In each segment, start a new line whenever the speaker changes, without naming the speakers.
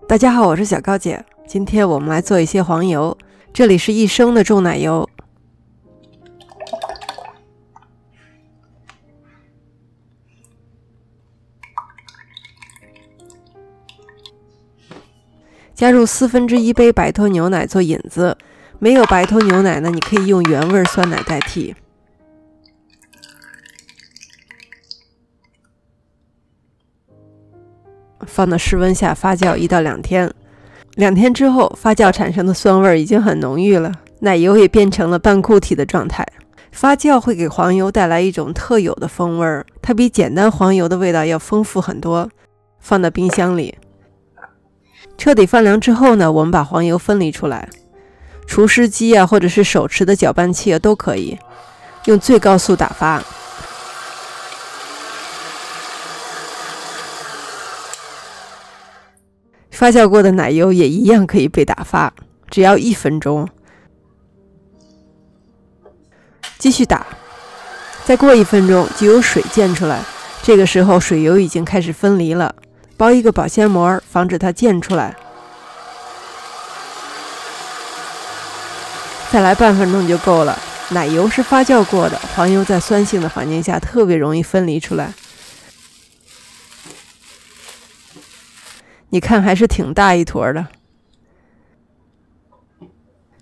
大家好，我是小高姐。今天我们来做一些黄油，这里是1升的重奶油。加入1/4杯白脱牛奶做引子，没有白脱牛奶呢，你可以用原味酸奶代替。放到室温下发酵1到2天，2天之后，发酵产生的酸味已经很浓郁了，奶油也变成了半固体的状态。发酵会给黄油带来一种特有的风味，它比简单黄油的味道要丰富很多。放到冰箱里，彻底放凉之后呢，我们把黄油分离出来，除湿机或者是手持的搅拌器都可以，用最高速打发。发酵过的奶油也一样可以被打发，只要1分钟。继续打，再过1分钟就有水溅出来，这个时候水油已经开始分离了，包一个保鲜膜，防止它溅出来。再来半分钟就够了。奶油是发酵过的，黄油在酸性的环境下特别容易分离出来。你看还是挺大一坨的。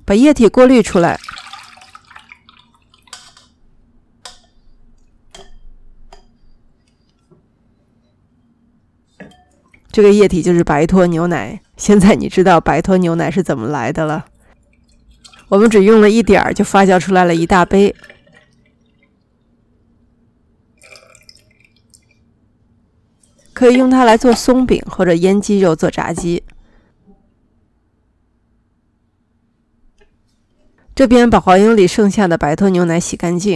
把液体过滤出来，这个液体就是白脱牛奶。现在你知道白脱牛奶是怎么来的了。我们只用了1点就发酵出来了1大杯。可以用它来做松饼或者腌鸡肉做炸鸡。这边把黄油里剩下的白脱牛奶洗干净，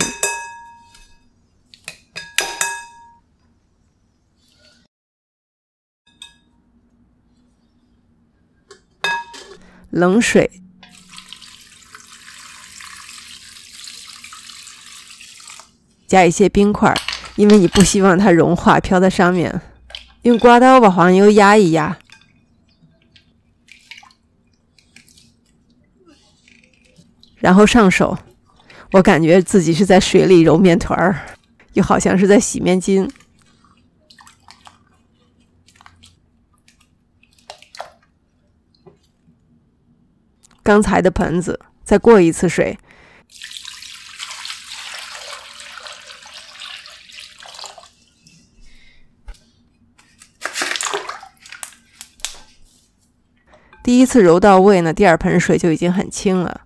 冷水，加一些冰块，因为你不希望它融化飘在上面。用刮刀把黄油压一压，然后上手。我感觉自己是在水里揉面团儿，又好像是在洗面巾。刚才的盆子，再过一次水。第一次揉到位呢，第2盆水就已经很清了。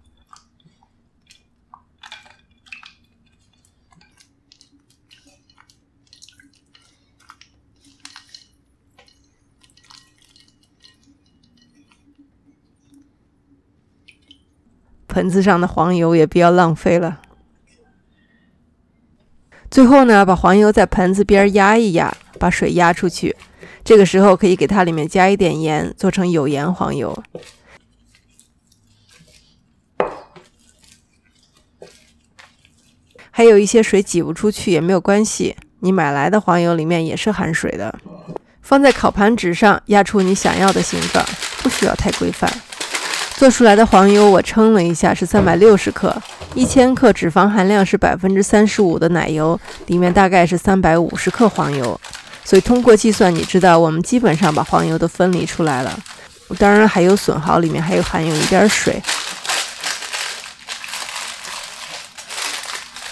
盆子上的黄油也不要浪费了。最后呢，把黄油在盆子边压一压，把水压出去。这个时候可以给它里面加一点盐，做成有盐黄油。还有一些水挤不出去也没有关系，你买来的黄油里面也是含水的。放在烤盘纸上，压出你想要的形状，不需要太规范。做出来的黄油我称了一下，是360克，1000克脂肪含量是35%的奶油，里面大概是350克黄油。所以通过计算，你知道我们基本上把黄油都分离出来了。当然还有损耗，里面还有含有一点水。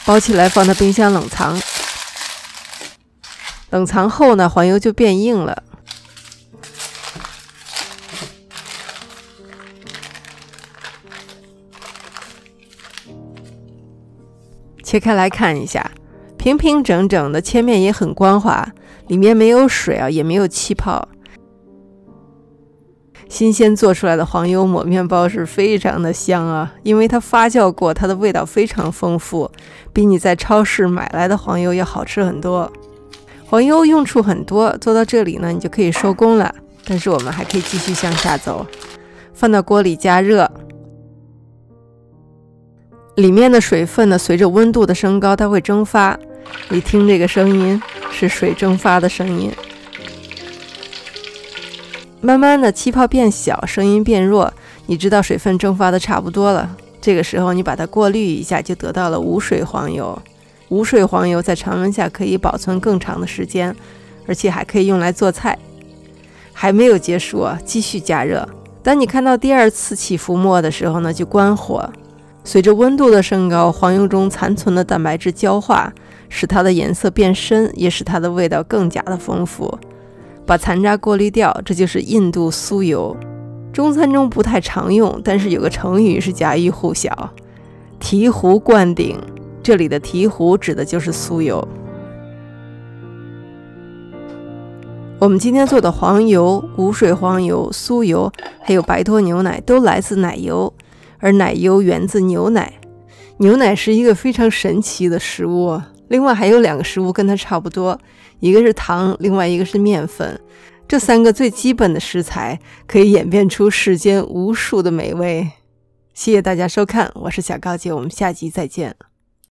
包起来放到冰箱冷藏。冷藏后呢，黄油就变硬了。切开来看一下，平平整整的，切面也很光滑，里面没有水也没有气泡。新鲜做出来的黄油抹面包是非常的香因为它发酵过，它的味道非常丰富，比你在超市买来的黄油要好吃很多。黄油用处很多，做到这里呢，你就可以收工了。但是我们还可以继续向下走，放到锅里加热。里面的水分呢，随着温度的升高，它会蒸发。你听这个声音，是水蒸发的声音。慢慢的气泡变小，声音变弱，你知道水分蒸发的差不多了。这个时候你把它过滤一下，就得到了无水黄油。无水黄油在常温下可以保存更长的时间，而且还可以用来做菜。还没有结束啊，继续加热。当你看到第二次起浮沫的时候呢，就关火。随着温度的升高，黄油中残存的蛋白质焦化，使它的颜色变深，也使它的味道更加的丰富。把残渣过滤掉，这就是印度酥油。中餐中不太常用，但是有个成语是家喻户晓，醍醐灌顶。这里的醍醐指的就是酥油。我们今天做的黄油、无水黄油、酥油还有白脱牛奶都来自奶油，而奶油源自牛奶。牛奶是一个非常神奇的食物。另外还有2个食物跟它差不多，一个是糖，另外一个是面粉。这3个最基本的食材可以演变出世间无数的美味。谢谢大家收看，我是小高姐，我们下集再见。